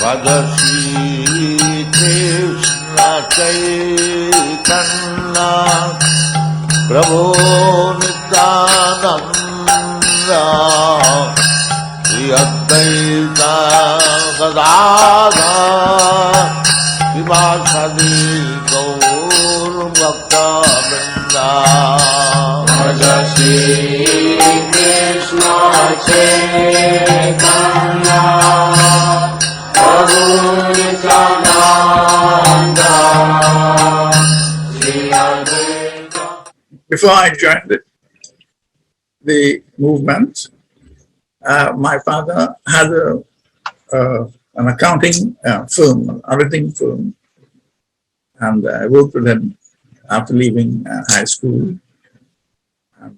Radha Krishna Chaitanya Prabhu Nityananda Shri Advaita Gadadhar Srivasadi Gaur Bhakta Vrinda Radha Shri Krishna Chaitanya Prabhu Nityananda Shri Advaita. Before I joined the movement, my father had an accounting firm, an auditing firm, and I worked with him after leaving high school. And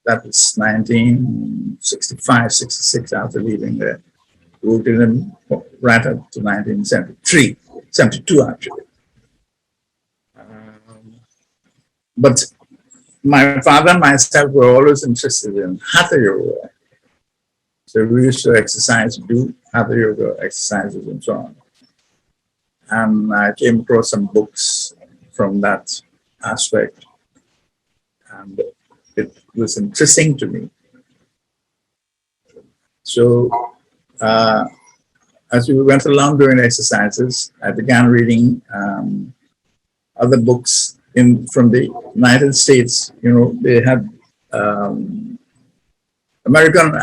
that was 1965, 66, after leaving there. Worked with him right up to 1973, 72 actually. But my father and myself were always interested in Hatha Yoga. So we used to exercise, do Hatha Yoga exercises and so on. And I came across some books from that aspect. And it was interesting to me. So as we went along doing exercises, I began reading other books from the United States. You know, they had American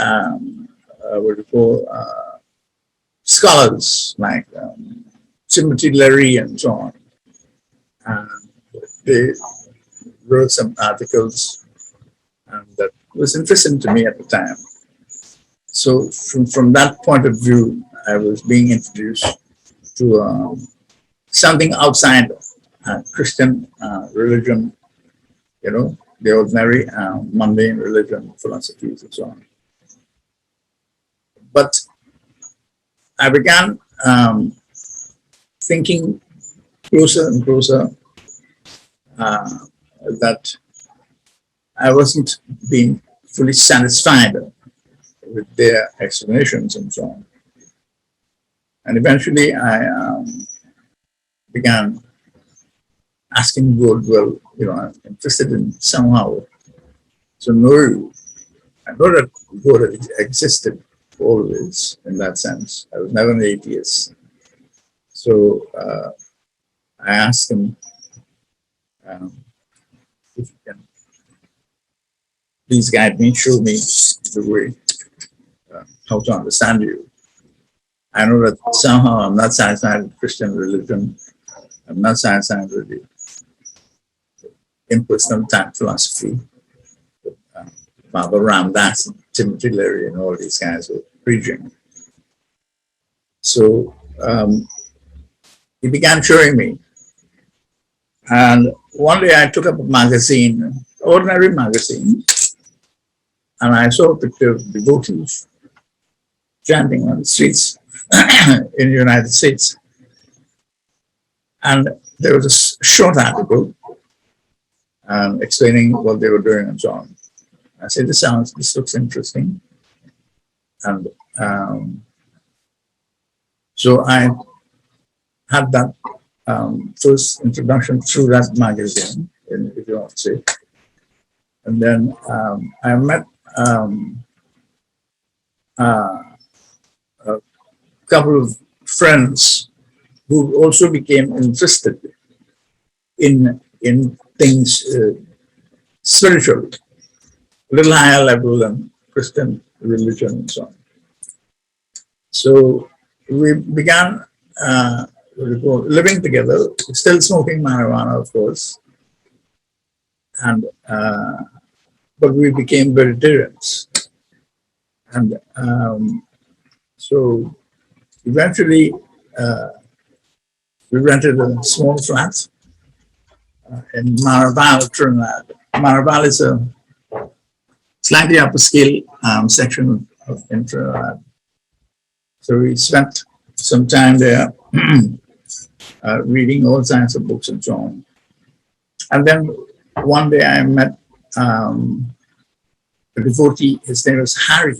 what do you call scholars like Timothy Leary and so on. And they wrote some articles, and that was interesting to me at the time. So from that point of view, I was being introduced to something outside Christian religion, you know, the ordinary mundane religion, philosophies and so on. But I began thinking closer and closer that I wasn't being fully satisfied with their explanations and so on. And eventually I began asking God, well, you know, I'm interested in somehow to know. I know that God existed always in that sense. I was never an atheist. So I asked him if he can please guide me, show me the way, how to understand you. I know that somehow I'm not satisfied with Christian religion. I'm not satisfied with the impersonal type philosophy. Father Ramdas and Timothy Leary and all these guys were preaching. So he began showing me. And one day I took up a magazine, ordinary magazine, and I saw a picture of devotees chanting on the streets in the United States. And there was a short article explaining what they were doing and so on. I said, this looks interesting. And so I had that first introduction through that magazine, if you want to say. And then I met a couple of friends who also became interested in things spiritual, a little higher level than Christian religion and so on. So we began living together, still smoking marijuana, of course, and but we became vegetarians. And so eventually we rented a small flat in Maraval, Trinidad. Maraval is a slightly upscale section of Trinidad. So we spent some time there reading all kinds of books and so on. And then one day I met a devotee, his name was Harry,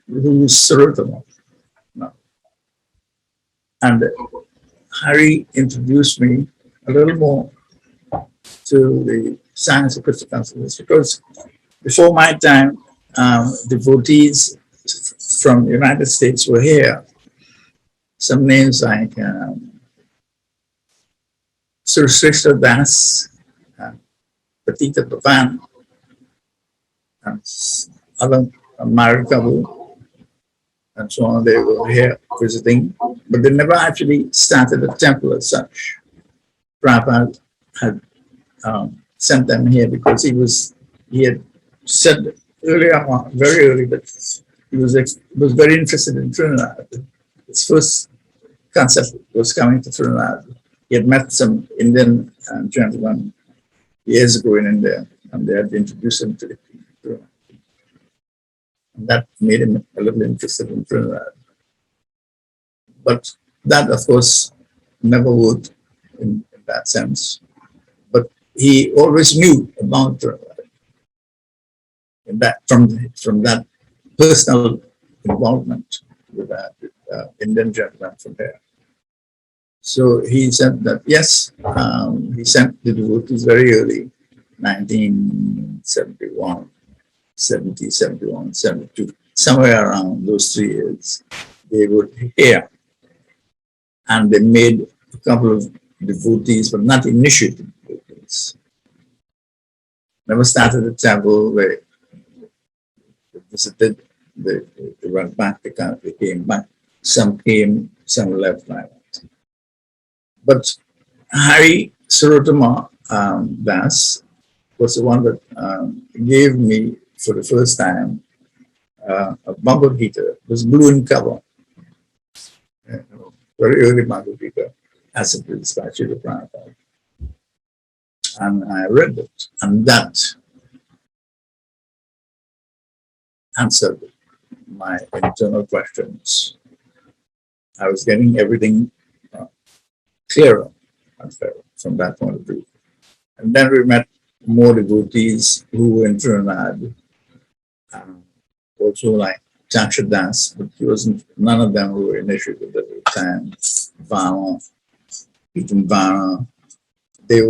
who was Sarotama. And Hari introduced me a little more to the science of crystal consciousness, because before my time, devotees from the United States were here. Some names like Srila Das, Patita Pavan, and other married couple, and so on. They were here visiting, but they never actually started a temple as such. Prabhupada had sent them here because he had said earlier on, very early, that he was very interested in Trinidad. His first concept was coming to Trinidad. He had met some Indian gentlemen years ago in India, and they had introduced him to the Trinidad. And that made him a little interested in Trinidad. But that, of course, never worked in that sense. But he always knew about Trinidad. And that from that personal involvement with that Indian gentleman from there. So he said that, yes, he sent the devotees very early, 1971, 70, 71, 72, somewhere around those 3 years. They were here. And they made a couple of devotees, but not initiated devotees. Never started a temple. They visited, they went back, they came back. Some came, some left like that. But Hari Sarotama Das was the one that gave me, for the first time, a Bhagavad Gita. It was blue in cover. Very early Bhagavad Gita, as it is by Srila Prabhupada. And I read it, and that answered my internal questions. I was getting everything clearer and clearer from that point of view. And then we met more devotees who were in Trinidad, also like Chaksha Das, but none of them who were initiated at the time. Vana, Ethan Vana, they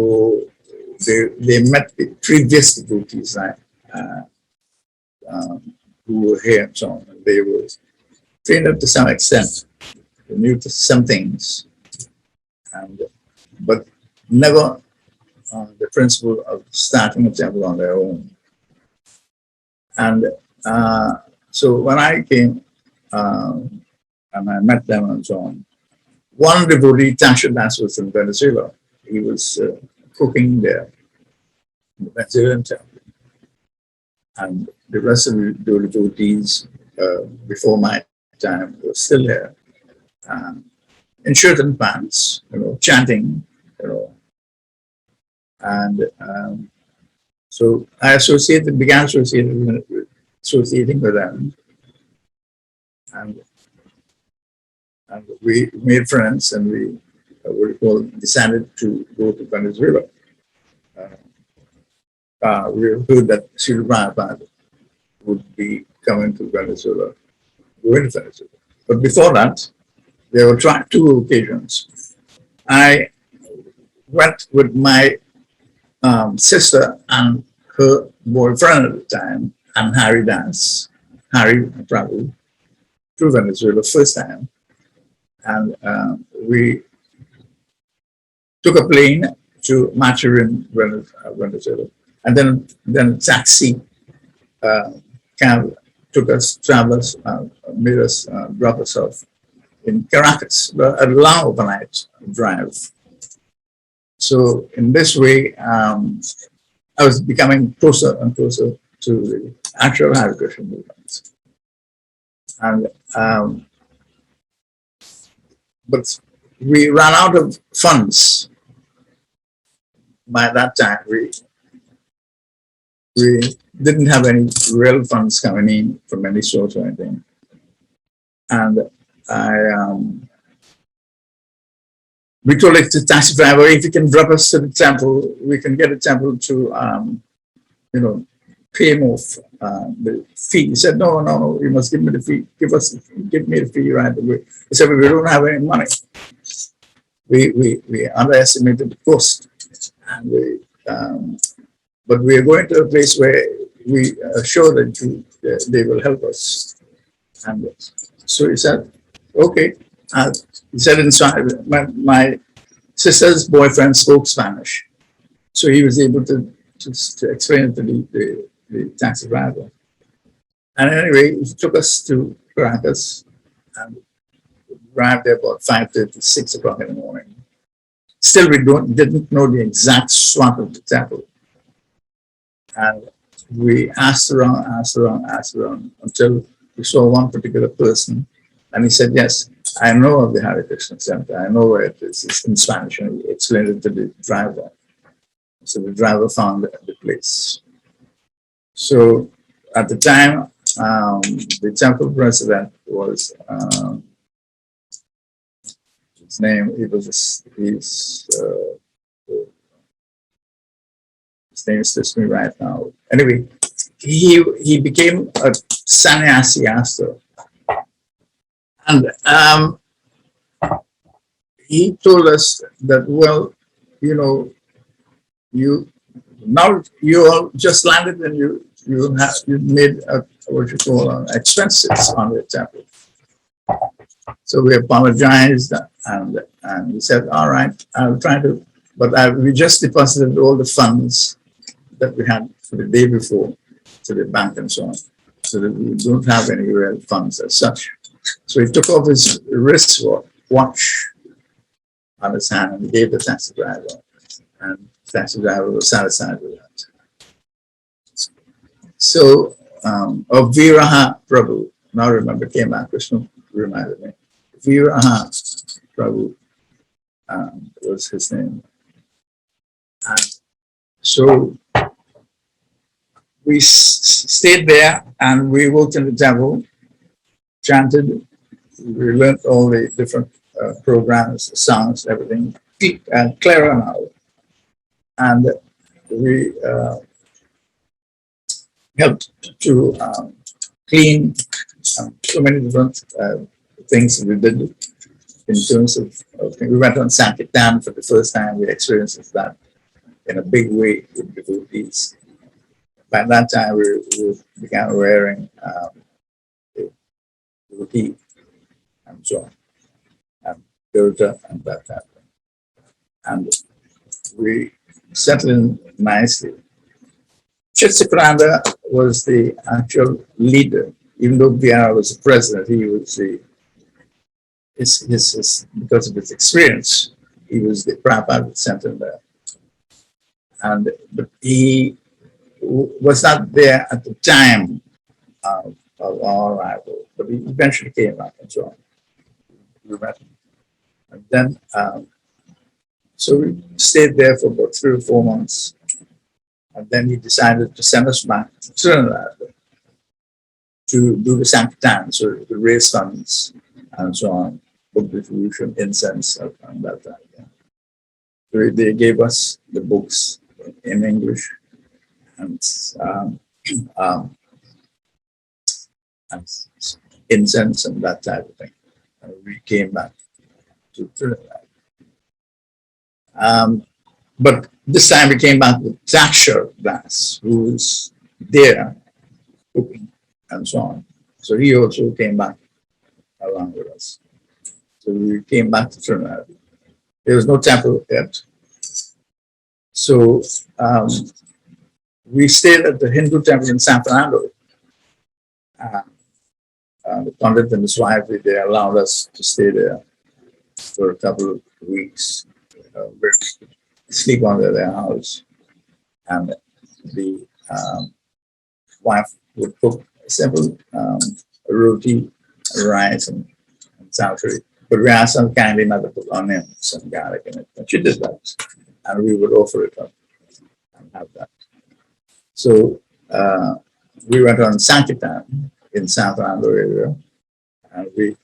met the previous devotees who were here and so on. And they were trained up to some extent. They knew some things, but never the principle of starting a temple on their own. And so when I came and I met them and so on, one devotee, Tasha Das, was in Venezuela. He was cooking there in the Venezuelan temple. And the rest of the devotees before my time were still there, in shirt and pants, chanting, And so I began associating with them. And we made friends, and we decided to go to Venezuela. We heard that Srila Prabhupada would be coming to Venezuela, going to Venezuela. But before that, there were 2 occasions. I went with my sister and her boyfriend at the time, and Hari Prabhu, to Venezuela first time. And we took a plane to Maturin, Venezuela. And then taxi cab took us, made us drop us off in Caracas, a long overnight drive. So in this way, I was becoming closer and closer to the actual Hare Krishna movement. And but we ran out of funds by that time. We didn't have any real funds coming in from any source or anything. And we told it to taxi driver, if you can drop us to the temple, we can get a temple to, pay him off the fee. He said, no, you must give me the fee. Give me the fee right away. He said, we don't have any money. we underestimated the cost, and but we are going to a place where we are sure that they will help us. And so he said, okay. He said in Spanish, my sister's boyfriend spoke Spanish, so he was able to explain it to the taxi driver. And anyway, he took us to Caracas and arrived there about 5:30, 6 o'clock in the morning. Still, we didn't know the exact spot of the temple. And we asked around until we saw one particular person. And he said, yes, I know of the Hare Krishna Center. I know where it is. It's in Spanish. And he explained it to the driver. So the driver found the place. So at the time, the temple president was, his name, his name is me right now. Anyway, he became a sannyasi after. And he told us that, well, you know, you all just landed and you made what you call expenses on the temple. So we apologized and we said, all right, I'll try to, but we just deposited all the funds that we had for the day before to the bank and so on, so that we don't have any real funds as such. So he took off his wristwatch on his hand and he gave the taxi driver, and the taxi driver was satisfied with that. So, Viraha Prabhu, now I remember, came back, Krishna reminded me. Viraha Prabhu was his name. And so we stayed there and we worked in the temple, chanted, we learned all the different programs, songs, everything, clearer now. And we helped to clean so many different things we did in terms of we went on Sankirtan for the first time. We experienced that in a big way with devotees. By that time, we began wearing the dhoti and so on, and filter and that type of thing. And we settled in nicely. Chittakaranda was the actual leader, even though Biara was the president. He was because of his experience, he was the Prabhupada sent him there. And but he was not there at the time of our arrival, but he eventually came back and so on. We met him. And then, so we stayed there for about 3 or 4 months. And then he decided to send us back to Trinidad to do the Sankirtan, so to raise funds and so on, book distribution, incense, and that type. Yeah. So they gave us the books in English and incense and that type of thing. And we came back to Trinidad. But this time we came back with Zakshar Das, who was there cooking and so on. So he also came back along with us. So we came back to Trinidad. There was no temple yet. So we stayed at the Hindu temple in San Fernando. The Pandit and his wife, they allowed us to stay there for a couple of weeks, where we could sleep under their house. And the wife would cook simple roti, rice, and salary. But we asked them kindly not to put onions and garlic in it. And she did that. And we would offer it up and have that. So we went on Sankirtan in San Fernando area, and we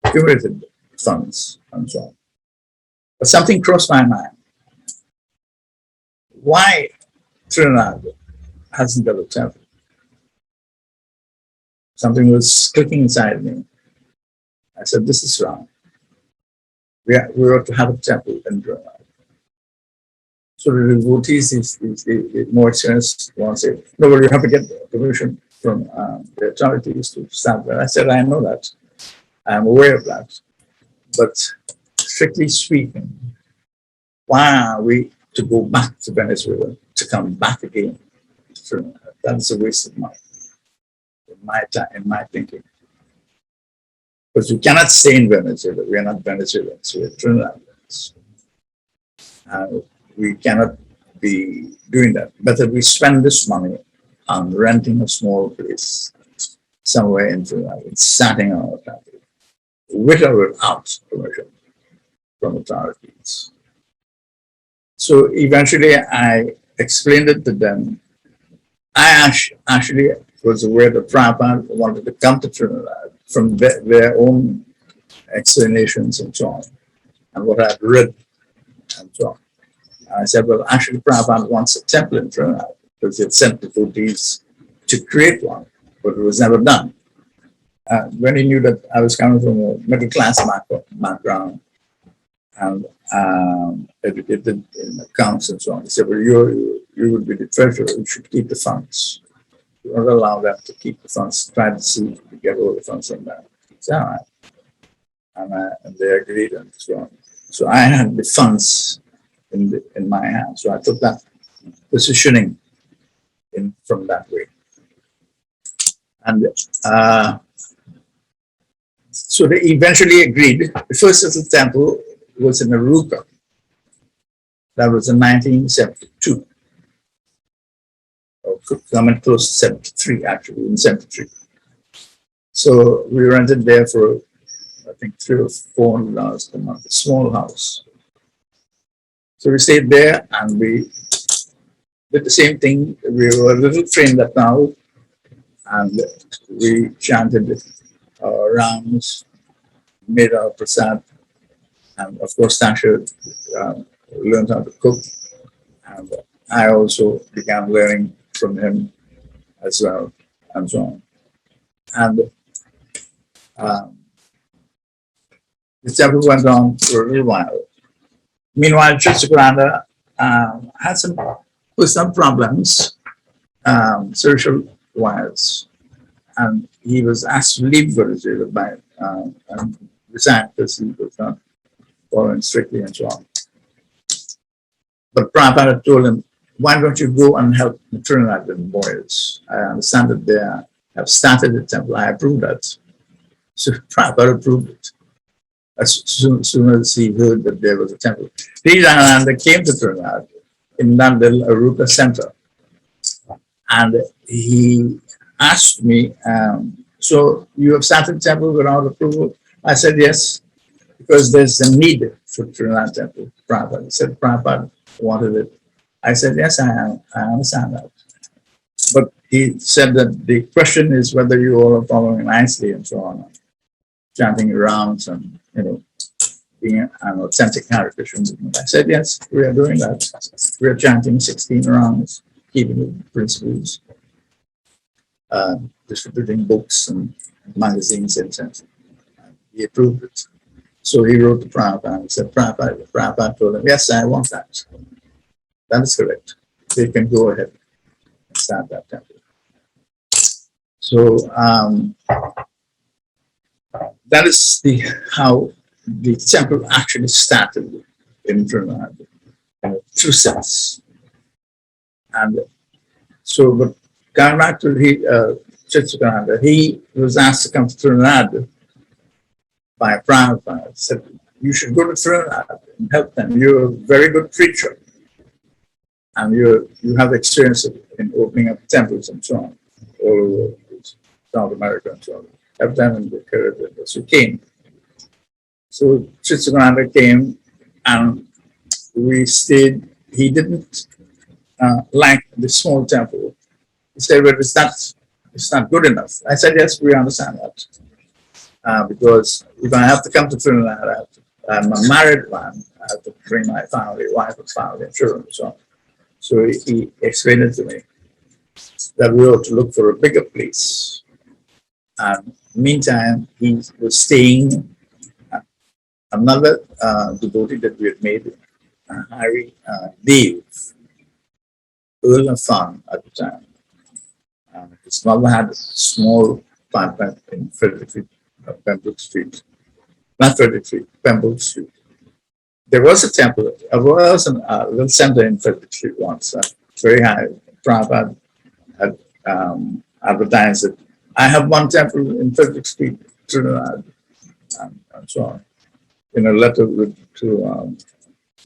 accumulated funds and so on. But something crossed my mind. Why Trinidad hasn't got a temple? Something was clicking inside me. I said, this is wrong. we ought to have a temple in Trinidad. So the devotees, the more experienced ones say, no, well, you have to get permission from the authorities to start that. I said, I know that. I'm aware of that. But strictly speaking, why are we to go back to Venezuela to come back again? That's a waste of money, in my time, in my thinking. Because we cannot stay in Venezuela. We are not Venezuelans. We are Trinidadians. We cannot be doing that. Better we spend this money on renting a small place somewhere in Trinidad, and starting our family, with or without permission from authorities. So eventually I explained it to them. I actually was aware that Prabhupada wanted to come to Trinidad from their own explanations and so on, and what I'd read and so on. And I said, well, actually Prabhupada wants a temple in Trinidad because he had sent devotees to create one, but it was never done. When he knew that I was coming from a middle class background and educated in accounts and so on, he said, well, you would be the treasurer, you should keep the funds. You don't allow them to keep the funds, try to see if you get all the funds from them. So, all right. And they agreed and so on. So I had the funds in my hands. So I took that positioning from that way. And so they eventually agreed. The first little temple was in Aruca. That was in 1972. Or coming close to 73, actually, in 73. So we rented there for, I think, $300 or $400 per month, a small house. So we stayed there and we did the same thing. We were a little trained up now, and we chanted our rounds, made our prasad, and of course Tasha learned how to cook, and I also began learning from him as well, and so on. And the temple went on for a little while. Meanwhile, Chittagranda had some problems, social-wise, and he was asked to leave Venezuela and resign because he was not following strictly and so on. But Prabhupada told him, why don't you go and help the Trinidad boys? I understand that they have started the temple. I approve that. So Prabhupada approved it. As soon as he heard that there was a temple. Siddhajan came to Trinidad in that little Aruca center. And he asked me, so you have started the temple without approval? I said, yes, because there's a need for Trinidad temple. Prabhupada. He said, Prabhupada wanted it. I said, yes, I understand that. But he said that the question is whether you all are following nicely and so on, chanting rounds and, being an authentic Hare Krishna movement. I said, yes, we are doing that. We are chanting 16 rounds, keeping the principles, distributing books and magazines, etc. He approved it. So he wrote to Prabhupada and said, Prabhupada told him, yes, I want that. That is correct. They can go ahead and start that temple. So that is how the temple actually started in Trinidad, through sense. And so, but going back to Chittagranda, he was asked to come to Trinidad by Prabhupada. Said, you should go to Trinidad and help them. You're a very good preacher. And you have experience in opening up temples and so on, all over South America and so on. Help them in the Caribbean. So he came. So Chittagranda came and we stayed. He didn't like the small temple. He said, well, it's not good enough. I said, yes, we understand that. Because if I have to come to Trinidad, I'm a married man, I have to bring my family, wife and family and children and so on. So he explained it to me that we ought to look for a bigger place. And meantime, he was staying another devotee that we had made, Harry Dave, Earl of Fun at the time. His mother had a small apartment in Frederick Street, Pembroke Street. Not Frederick Street, Pembroke Street. There was a temple, there was a little center in Frederick Street once, very high. Prabhupada had advertised it. I have one temple in Frederick Street, Trinidad, and so on, in a letter to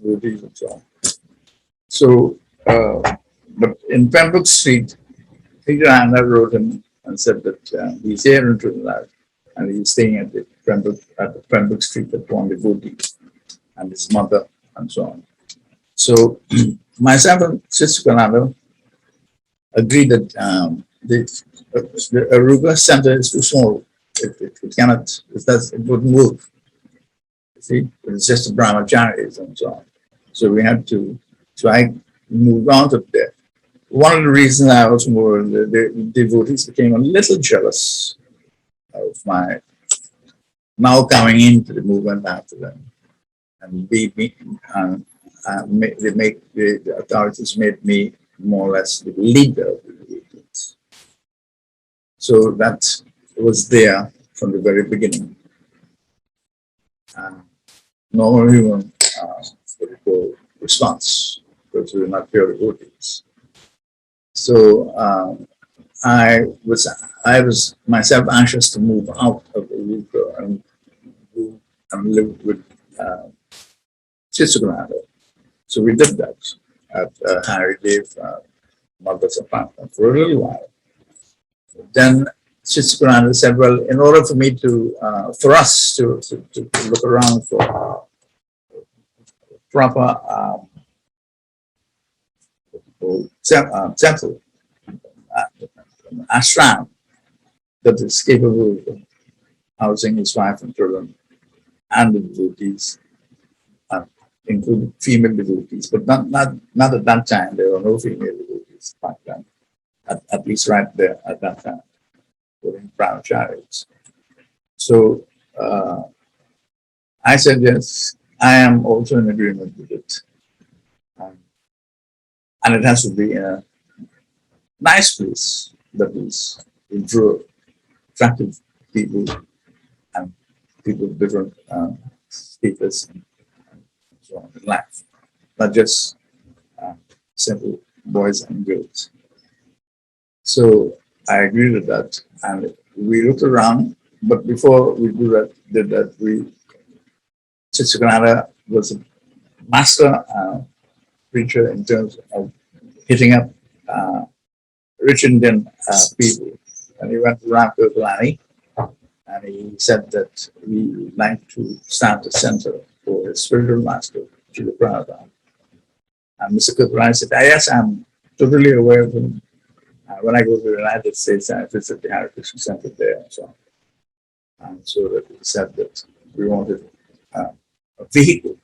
devotees and so on. So, but in Pembroke Street, Peter Anna wrote him and said that he's here in Trinidad and he's staying at the Pembroke Street at one devotee and his mother and so on. So myself and Sister Kanada agreed that the Aruba center is too small. It cannot, it wouldn't move. You see, it's just a brahmacharis and so on. So we had to, so I moved on to there. One of the reasons I was more, the devotees became a little jealous of my now coming into the movement after them. And the authorities made me more or less the leader of the devotees. So that was there from the very beginning. No human response, because we were not pure devotees. So I was myself anxious to move out of the Aruba and live with Siddhajan. So we did that at Harry Dave mother's apartment for a little while. Then Siddhajan said, well, in order for me to, for us to look around for proper temple, ashram that is capable of housing his wife and children and the devotees, including female devotees, but not at that time. There were no female devotees back then, at least right there at that time, during brahmacharis. So I said, yes, I am also in agreement with it. And it has to be in a nice place that will draw attractive people and people of different status and so on in life, not just simple boys and girls. So I agreed with that, and we looked around. But before we did that, Siddhajan was a master preacher in terms of hitting up rich Indian people. And he went to Ramkirtani and he said that he would like to start a center for his spiritual master, Srila Prabhupada. And Mr. Kirtani said, yes, I'm totally aware of him. When I go to the United States, I visit the Hare Krishna Center there and so on. And so that he said that we wanted a vehicle.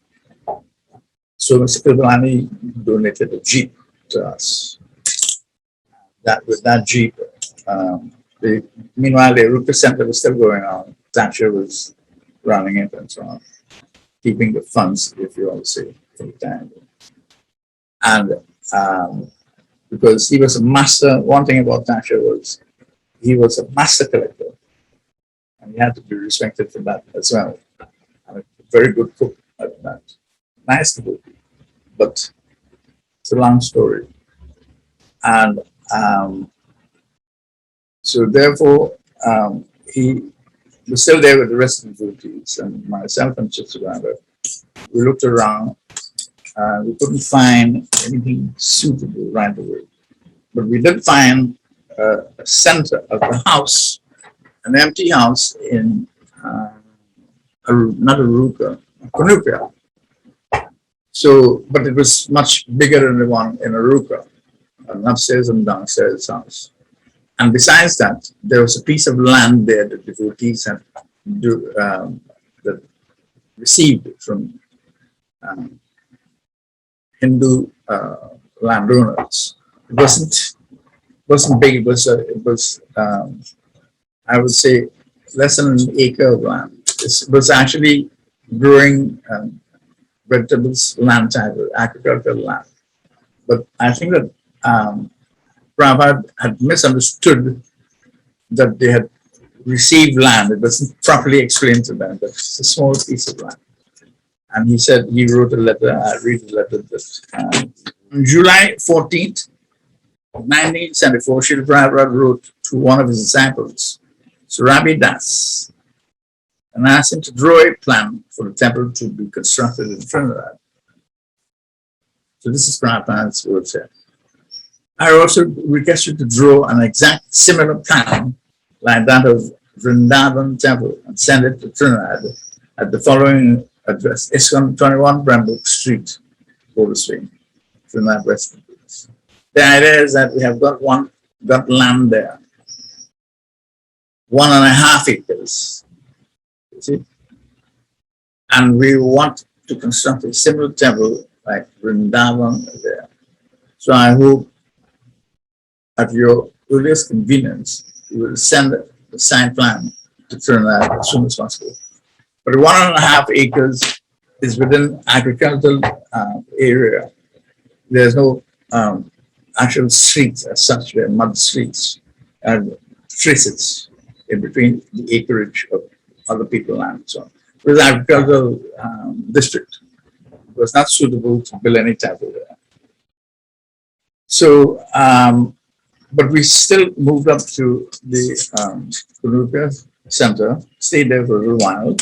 So Mr. Kirtani donated a Jeep to us. With that Jeep, meanwhile, the Rupa Center was still going on. Thatcher was running it and so on, keeping the funds, if you want to say, for the time. And because he was a master, one thing about Thatcher was he was a master collector. And he had to be respected for that as well. And a very good cook at that. Nice to do. But it's a long story. And so therefore, he was still there with the rest of the devotees, and myself and Siddhajan. We looked around, we couldn't find anything suitable right away. But we did find a center of the house, an empty house in, not Aruka, Kunupia. So, but it was much bigger than the one in Aruka, an upstairs and downstairs house. And besides that, there was a piece of land there that the devotees had that received from Hindu landowners. It wasn't big. It was I would say less than an acre of land. It was actually growing vegetables land type, agricultural land. But I think that Prabhupada had misunderstood that they had received land. It wasn't properly explained to them that it's a small piece of land. And he said he wrote a letter. I read the letter that on July 14th, 1974, Srila Prabhupada wrote to one of his disciples, Surabi Das, and asked him to draw a plan for the temple to be constructed in Trinidad. So this is Prabhupada's words here. I also requested to draw an exact similar plan like that of Vrindavan Temple and send it to Trinidad at the following address: ISKCON 21 Brambrook Street, Boulder Stream, Trinidad, West Indies. The idea is that we have got land there, 1.5 acres, you see, and we want to construct a similar temple like Vrindavan there. So I hope at your earliest convenience, you will send the signed plan to Trinidad as soon as possible. But 1.5 acres is within agricultural area. There's no actual streets as such. There are mud streets and traces in between the acreage of other people's land and so on. It was an agricultural district. It was not suitable to build any temple there. So, but we still moved up to the Kunuka Center, stayed there for a little while,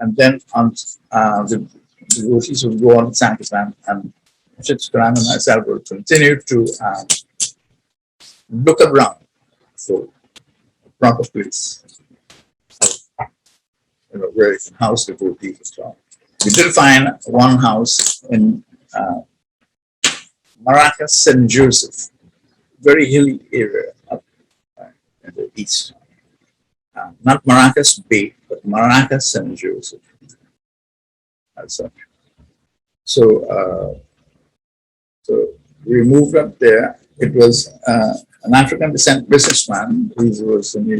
and then on the devotees would go on to Sankirtan, and Chittaran and myself would continue to look around for a proper place, where you can house devotees and so on. We did find one house in Maracas, St. Joseph, very hilly area up in the east. Not Maracas Bay, but Maracas, St. Joseph, as such. So, so we moved up there. It was an African descent businessman who was an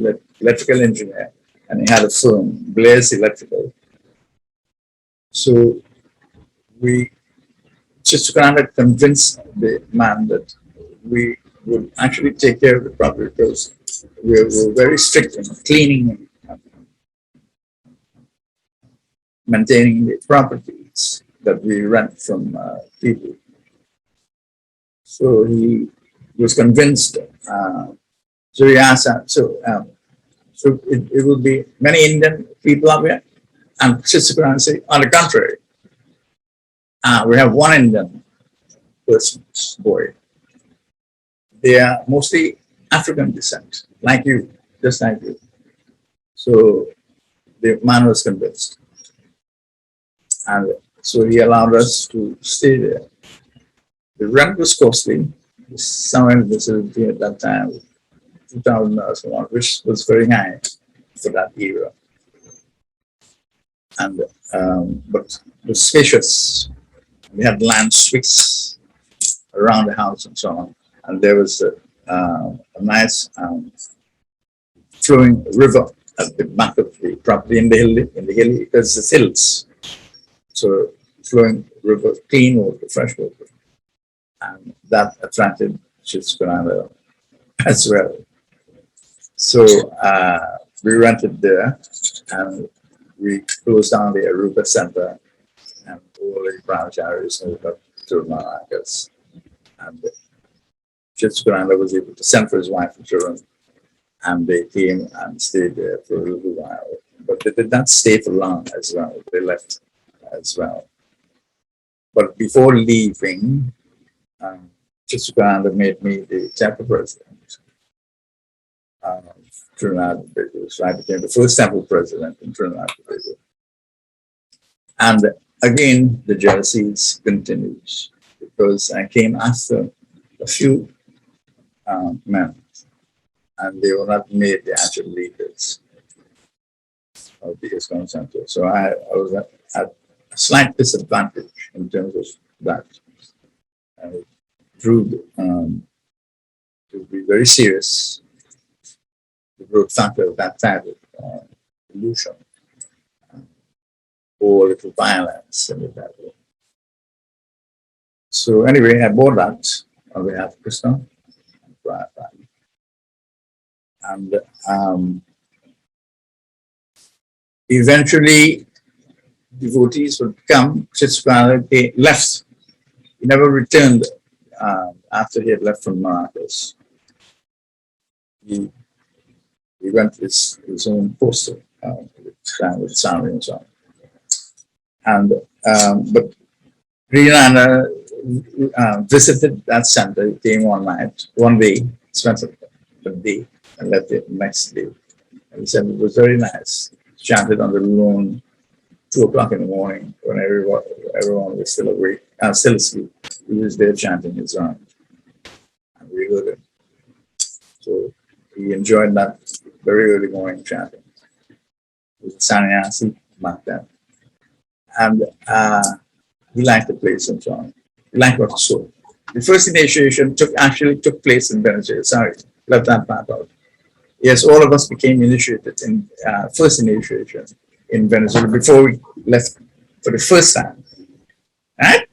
electrical engineer, and he had a firm, Blair's Electrical. So we just kind of convinced the man that we would actually take care of the property because we were very strict in cleaning and maintaining the properties that we rent from people. So he was convinced. So he asked, so it will be many Indian people up here, and Sister and say, on the contrary, we have one Indian person, boy. They are mostly African descent, like you, just like you. So the man was convinced. And so he allowed us to stay there. The rent was costly, somewhere in the vicinity at that time, $2,000, which was very high for that era. And but it was spacious. We had land strips around the house and so on. And there was a nice flowing river at the back of the property in the hilly, because it's hills. So flowing river, clean water, fresh water. And that attracted Chittarananda as well. So we rented there, and we closed down the Aruba Center, and all the brahmacharis moved up to Maracas. And Chittarananda was able to send for his wife and children, and they came and stayed there for a little while. But they did not stay for long as well. They left as well. But before leaving, Chittarananda made me the temple president. Trinidad, so I became the first temple president in Trinidad. And again, the jealousies continues, because I came after a few men, and they were not made the actual leaders of the ISKCON Center. So I was at a slight disadvantage in terms of that. And it proved to be very serious, the root factor of that type of illusion. or a little violence in that way. So anyway, I bought that on behalf of Krishna and Prabhupada. And eventually, devotees would come. Prabhupada left. He never returned after he had left from Marathas. He went to his own postal with Sami and so on. And but Srinana visited that center. He came one day, spent a day, and left the next day. And he said it was very nice. Chanted on the lawn, 2 o'clock in the morning, when everyone was still awake, still asleep. He was there chanting his round, and we heard him. So he enjoyed that very early morning chanting. He was a sannyasi back then, and he liked the place and so on. He liked what he saw. The first initiation actually took place in Venezuela. Sorry, left that part out. Yes, all of us became initiated in first initiation in Venezuela before we left for the first time. Right?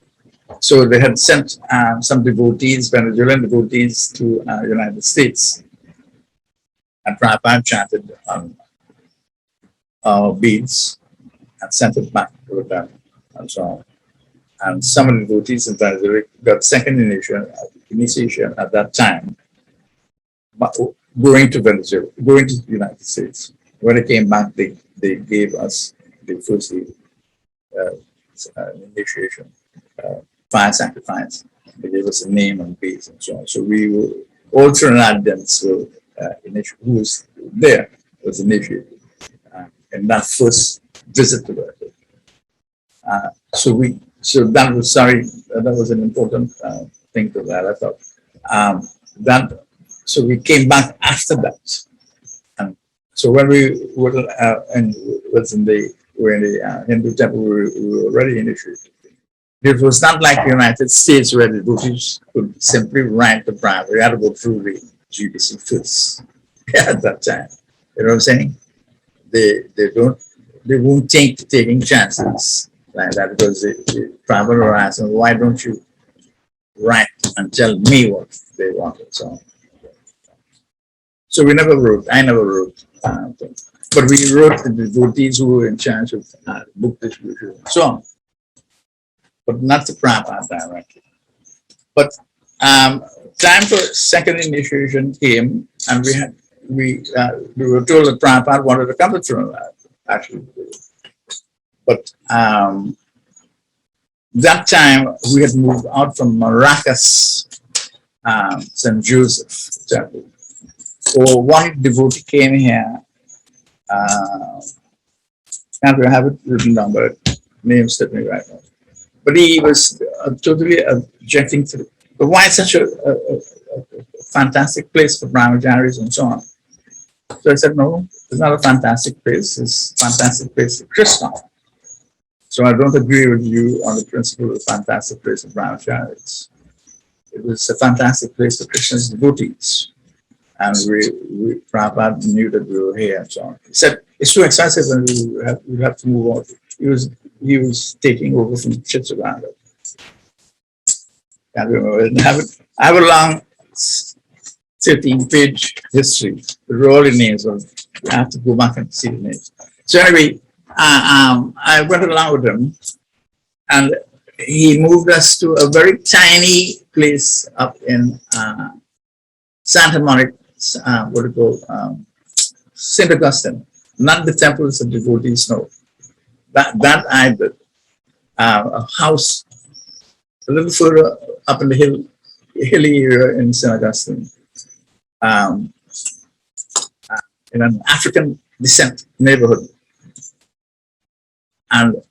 So they had sent some devotees, Venezuelan devotees, to United States. And Prabhupada chanted beads and sent it back with them and so on. And some of the devotees in Venezuela got second initiation at that time, but going to Venezuela, going to the United States. When they came back, they gave us the first initiation, fire sacrifice. They gave us a name and base and so on. So we were, all Trinidadians were who was there was initiated in that first visit to Venezuela. So that was, that was an important thing to that. I thought so we came back after that, and so when we were in the Hindu temple, we were already initiated. It was not like the United States where the devotees could simply write the prayer. We had to go through the GBC first at that time. You know what I'm saying? They won't take taking chances like that, because the Prabhupada were asking, why don't you write and tell me what they wanted? So we never wrote, I never wrote, but we wrote the devotees who were in charge of book distribution and so on, but not the Prabhupada directly. But time for second initiation came, and we were told that Prabhupada wanted to come to Trinidad, actually. But that time we had moved out from Maracas, St. Joseph Temple. Or one devotee came here, and we have it written down, but name slipped me right now. But he was totally objecting to but why such a fantastic place for brahmacharis and so on. So I said, no, it's not a fantastic place, it's a fantastic place for Krishna. So I don't agree with you on the principle of a fantastic place for brahmacharis. It was a fantastic place for Krishna's devotees. And Prabhupada knew that we were here and so on. He said, it's too expensive and we have to move on. He was taking over from Chittaganga. Can't remember. I have a long 13-page history with all the names. I have to go back and see the names. So anyway, I went along with him, and he moved us to a very tiny place up in Santa Monica, what do you call, St. Augustine, not the temples of devotees, no. That I did. A house a little further up in the hilly area in St. Augustine, in an African descent neighborhood.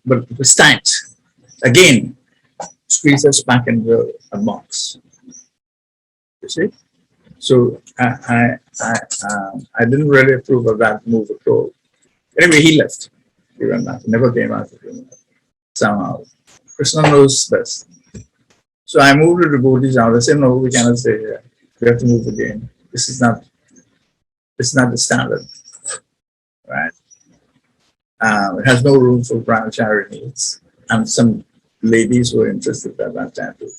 But it was tight. Again, squeeze us back into a box. You see? So I didn't really approve of that move at all. Anyway, he left. He went back. He never came out of it somehow. Krishna knows best. So I moved the devotees out. I said, no, we cannot stay here. We have to move again. This is not the standard. Right? It has no room for brahmachari needs, and some ladies were interested at that time too.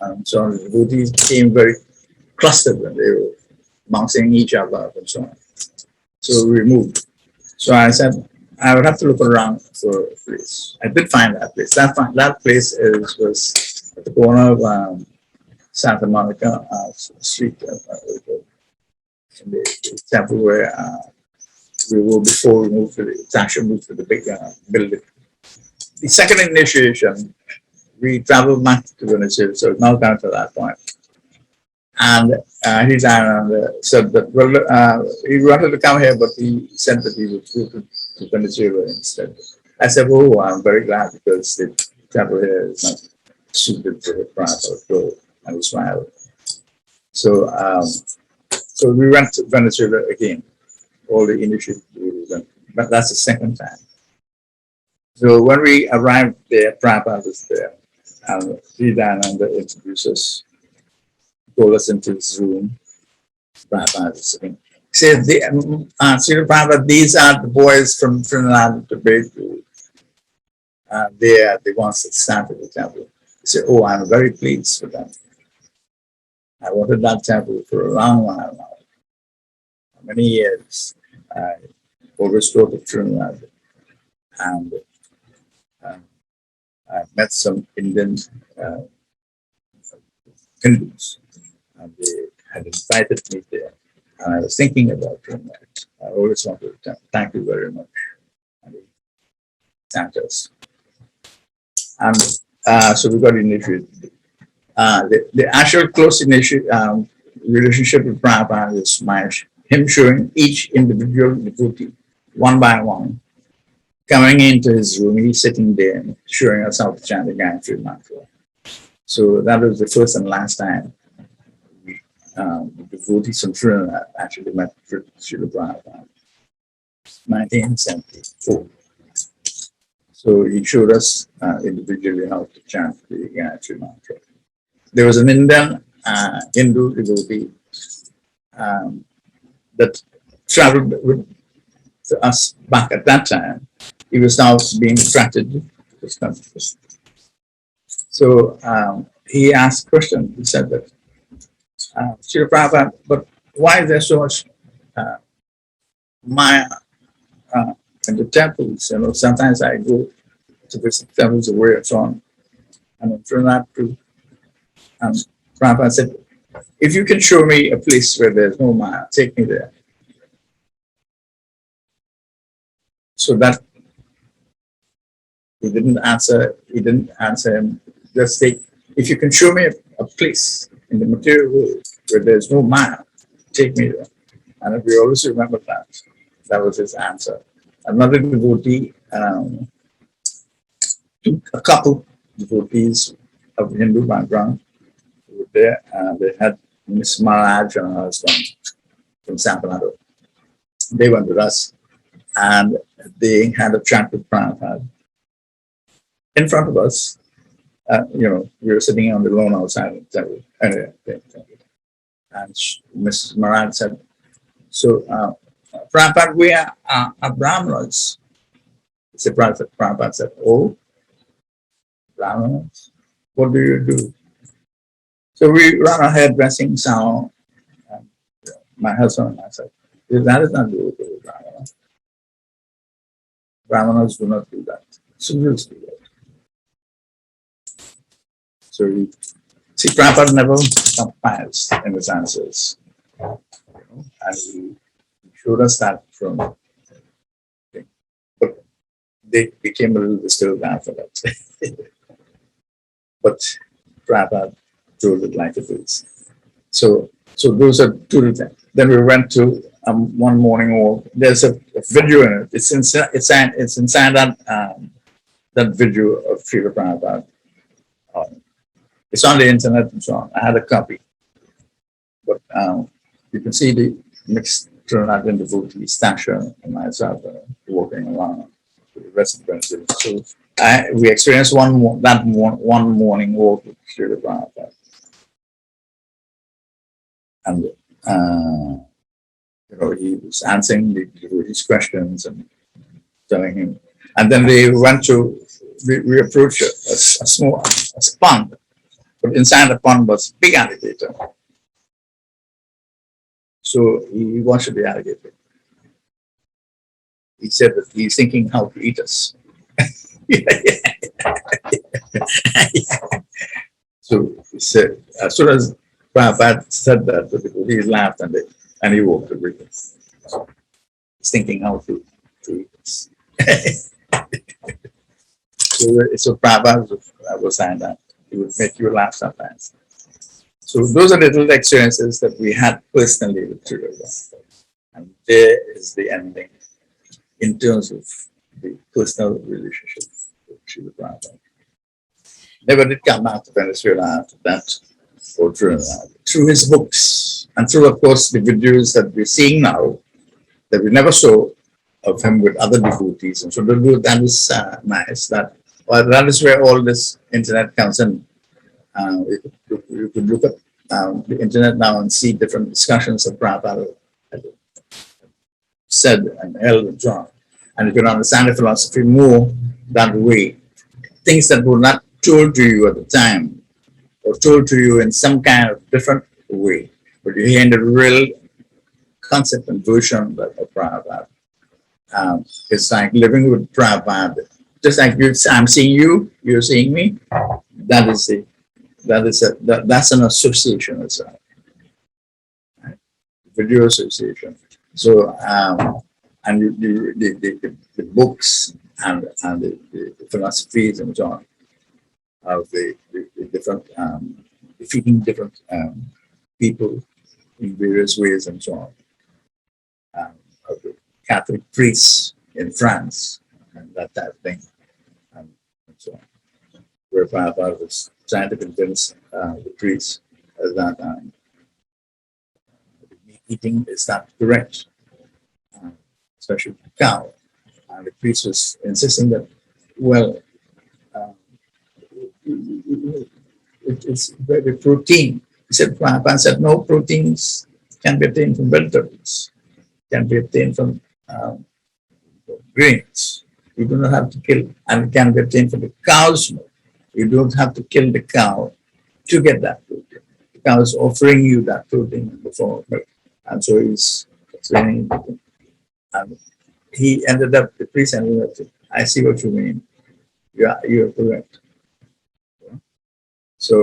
And so the devotees became very clustered when they were bouncing each other up and so on. So we moved. So I said, I would have to look around for a place. I did find that place. That place was at the corner of Santa Monica Street, in the temple where we were before we moved to the big building. The second initiation, we traveled back to Venezuela, so now down to that point. And he said that, well, he wanted to come here, but he said that he would go to Venezuela instead. I said, oh, I'm very glad because the travel here is not suited for the price of gold. And he smiled. So, so we went to Venezuela again. All the initiatives we went, but that's the second time. So when we arrived there, Prabhupada was there, and Siddhajan introduced us, called us into his room. Prabhupada was sitting. He said, Srila Prabhupada, these are the boys from Trinidad and Tobago. They are the ones that started the temple. He said, oh, I'm very pleased with them. I wanted that temple for a long while now. Many years. I always go to Trinidad, and I met some Indian Hindus, and they had invited me there. And I was thinking about Trinidad. I always wanted to thank you very much. And he thanked us. And so we got initiated. The actual close relationship with Prabhupada is him showing each individual devotee, one by one, coming into his room, he's sitting there and showing us how to chant the Gayatri Mantra. So that was the first and last time the devotees from Trinidad actually met Srila Prabhupada, 1974. So he showed us individually how to chant the Gayatri Mantra. There was an Indian Hindu devotee that traveled with us back at that time. He was now being attracted to this country. So he asked a question. He said that, Srila Prabhupada, but why is there so much Maya in the temples? You know, sometimes I go to visit temples away and so on. And in Trinidad too. Prabhupada said, if you can show me a place where there's no Maya, take me there. So that he didn't answer him. Just say, if you can show me a place in the material world where there's no Maya, take me there. And we always remember that. That was his answer. Another devotee, a couple devotees of Hindu background who were there, they had Miss Maharaj and her husband from Sabado. They went with us, and they had a chat with Prabhupada in front of us. You know, we were sitting on the lawn outside the temple. And Mrs. Maharaj said, so, Prabhupada, we are Brahmanas. Prabhupada said, oh, Brahmanas? What do you do? So we ran ahead dressing sound. My husband and I said, that is not good for Brahmanas. Brahmanas do not do that. Sudras do that. So we see, Prabhupada never compromised in his answers. You know, and he showed us that from, but they became a little disturbed after that. But Prabhupada told it like it is. So those are two things. Then we went to one morning walk. There's a video in it. It's inside that video of Srila Prabhupada. It's on the internet and so on. I had a copy. But you can see the mixed Trinidadian devotees, Stasha and myself, walking along with the rest of the Venezuela. So we experienced one morning walk with Srila Prabhupada. And you know, he was answering the devotees' questions, and telling him. And then we went to, we approached a small pond, but inside the pond was a big alligator. So he watched the alligator. He said that he's thinking how to eat us. So he said, as soon as Prabhupada said that, he laughed and he walked away. So he's thinking how to eat us. So Prabhupada was saying that it would make you laugh sometimes. So those are little experiences that we had personally with Srila. And there is the ending in terms of the personal relationship with Srila Prabhupada. Never did come out of Venezuela after that, or through his books, and through, of course, the videos that we're seeing now, that we never saw of him with other devotees. And so that is nice. That is where all this internet comes in. You could look at the internet now and see different discussions of Prabhupada said and held and John. And you can understand the philosophy more that way. Things that were not told to you at the time, or told to you in some kind of different way, but you hear the real concept and version of Prabhupada. It's like living with Prabhupada. Just like I'm seeing you, you're seeing me. That's an association as well. Right? Video association. So and the books and the philosophies and so on of the different defeating different people in various ways and so on. Of the Catholic priests in France and that type of thing, and so on. Where Prabhupada was trying to convince the priests that meat eating is not correct, especially cow. And the priest was insisting that, well, it's very protein. He said, Prabhupada said, no, proteins can be obtained from vegetables, can be obtained from grains. You do not have to kill, and it can be obtained from the cow's milk. You don't have to kill the cow to get that protein. The cow is offering you that protein before milk. And so he's explaining it. And he ended up, the priest ended up saying, I see what you mean. You're correct. So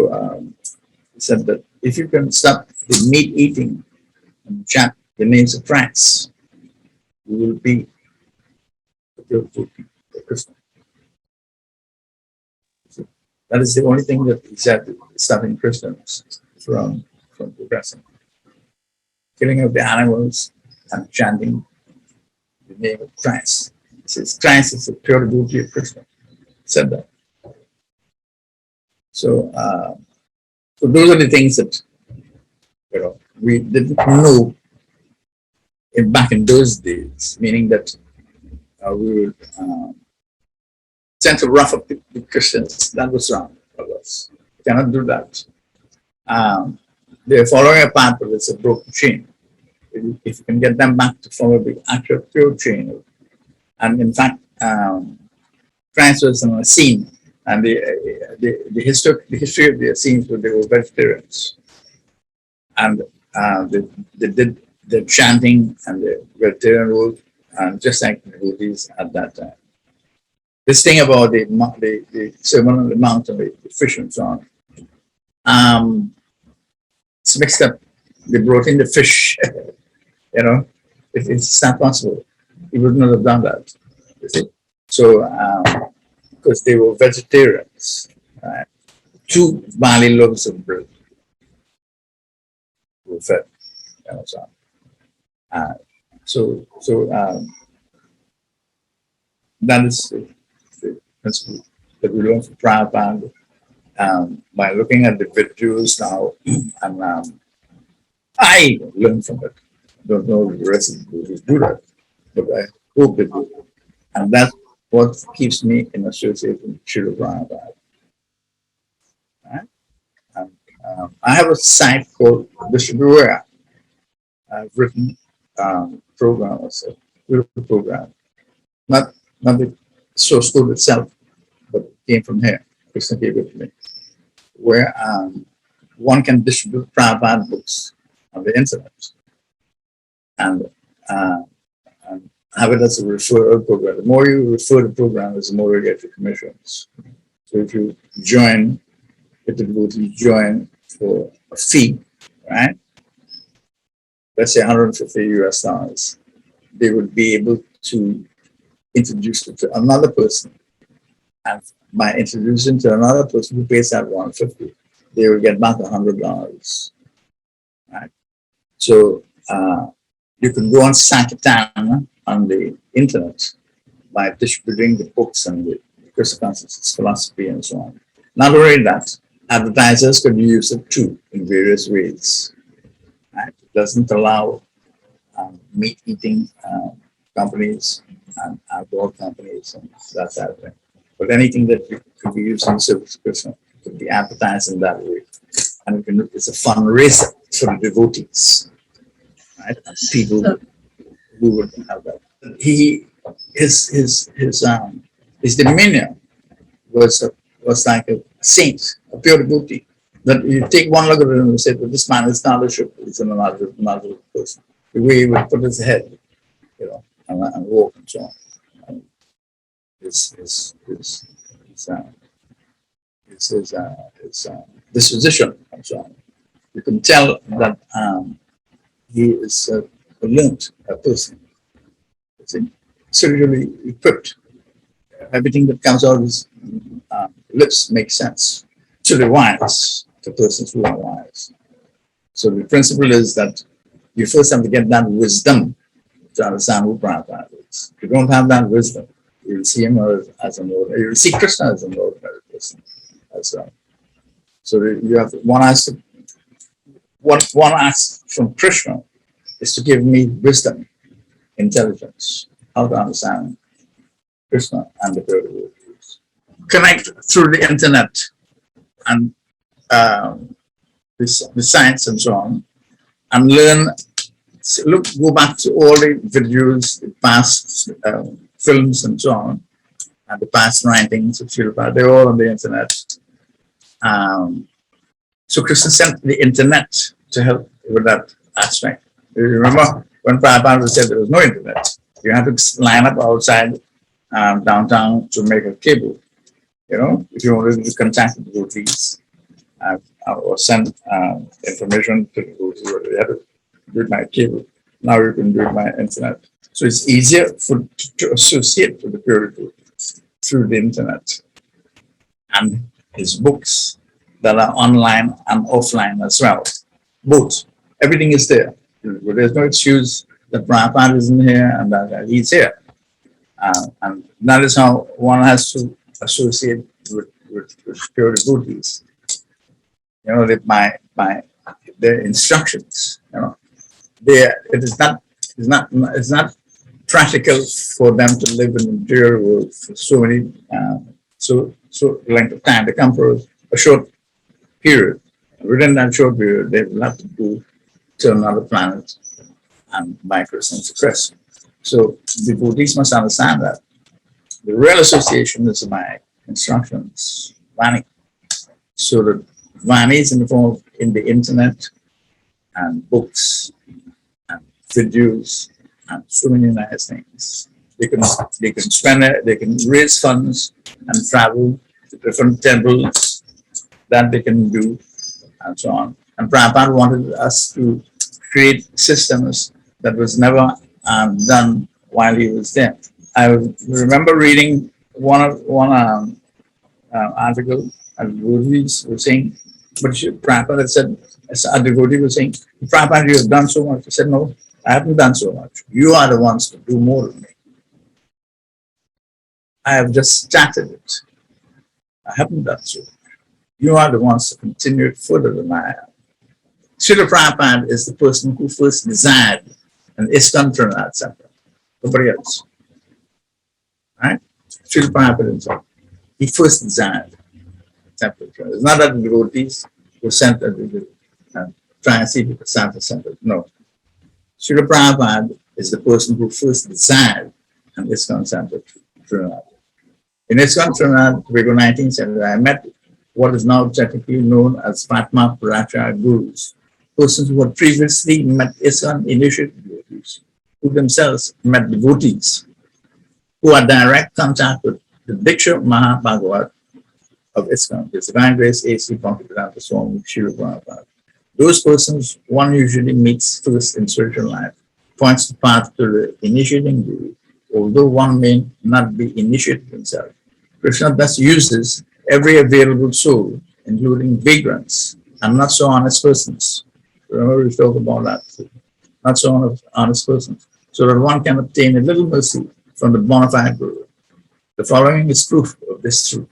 he said that if you can stop the meat eating and chant the names of France, you will be a Christian. So that is the only thing that is stopping Christians from progressing. Killing of the animals and chanting the name of Christ. He says Christ is the pure devotee of Krishna. He said that. So, so those are the things that we didn't know back in those days, meaning that we would tend to rough up the Christians. That was wrong for us. We cannot do that. They're following a path, but it's a broken chain. If you can get them back to follow the actual pure chain, and in fact, France was on a scene. And the history of the Essenes were they were vegetarians, and they did the chanting and the vegetarian rule, and just like the devotees at that time. This thing about the Sermon on the Mount and the fish and so on, it's mixed up. They brought in the fish, it's not possible. He would not have done that. You see? So. Because they were vegetarians, right? 2 barley loaves of bread were fed. So that is the principle that we learn from Prabhupada by looking at the videos now, and I learn from it. I don't know if the rest of the devotees do that, but I hope they do. And that's what keeps me in association with Srila Prabhupada. Right? And, I have a site called Distribuera. I've written programs, a beautiful program. Not not the source code itself, but it came from here. Krishna gave it to me, where one can distribute Prabhupada books on the internet and have it as a referral program. The more you refer the program, the more you get your commissions. So if you join, if the devotee join for a fee, right? Let's say $150 US, they would be able to introduce it to another person. And by introducing to another person who pays that $150, they will get back $100. Right? So you can go on Sankirtan on the internet by distributing the books and the Krishna consciousness philosophy and so on. Not only that, advertisers could use it too in various ways. Right? It doesn't allow meat-eating companies and alcohol companies and that type of thing. But anything that could be used in the service of Krishna could be advertised in that way. And it's a fundraiser for the devotees, right? And people who would have that. His demeanor was like a saint, a pure devotee. That you take one look at him and say, well, this man is not a ship, he's another person. The way he would put his head, and walk and so on. And his disposition and so on. You can tell that he is a learned person. It's spiritually equipped. Everything that comes out of his lips makes sense to the wise, to persons who are wise. So the principle is that you first have to get that wisdom to understand who Prabhupada is. If you don't have that wisdom, you will see him as an ordinary, you will see Krishna as an ordinary person as well. So you have one asks from Krishna is to give me wisdom, intelligence, how to understand Krishna and the pure devotees. Connect through the internet and the science and so on, and learn. Go back to all the videos, the past films and so on, and the past writings of Srila Prabhupada. They're all on the internet. So Krishna sent the internet to help with that aspect. You remember when Prabhupada said there was no internet, you had to line up outside downtown to make a cable. If you wanted to contact the devotees or send information to the devotees, you had to do it by cable. Now you can do it by internet. So it's easier to associate with the pure devotees through the internet. And his books that are online and offline as well. Both. Everything is there. There's no excuse that Prabhupada isn't here and that he's here. And that is how one has to associate with pure devotees. By their instructions. It's not practical for them to live in the material world for so many so length of time. They come for a short period. Within that short period, they will have to go to another planet and migrate and success. So devotees must understand that the real association is by instructions, Vani. So the Vani is involved in the internet and books and videos and so many nice things. They can spend it, they can raise funds and travel to different temples that they can do and so on. And Prabhupada wanted us to create systems that was never done while he was there. I remember reading one article, a devotee was saying, but Prabhupada said, a devotee was saying, Prabhupada, you have done so much. He said, no, I haven't done so much. You are the ones to do more than me. I have just started it. I haven't done so much. You are the ones to continue it further than I have. Srila Prabhupada is the person who first desired an ISKCON Trinidad Center. Nobody else. Right? Srila Prabhupada himself. He first desired temple. It's not that the devotees were sent to try and see if the Santa Center. No. Srila Prabhupada is the person who first desired an ISKCON Center Trinidad. In ISKCON Trinidad, Tobago 1970, I met what is now technically known as Fatma Paracha Gurus, persons who had previously met ISKCON initiated devotees, who themselves met devotees, who had direct contact with the Diksha Mahabhagavat of ISKCON, His Divine Grace A.C. Bhaktivedanta Swami Srila Prabhupada. Those persons one usually meets first in spiritual life, points the path to the initiating guru, although one may not be initiated himself. Krishna thus uses every available soul, including vagrants and not so honest persons. Remember we talked about that. Not so honest persons, so that one can obtain a little mercy from the bona fide guru. The following is proof of this truth.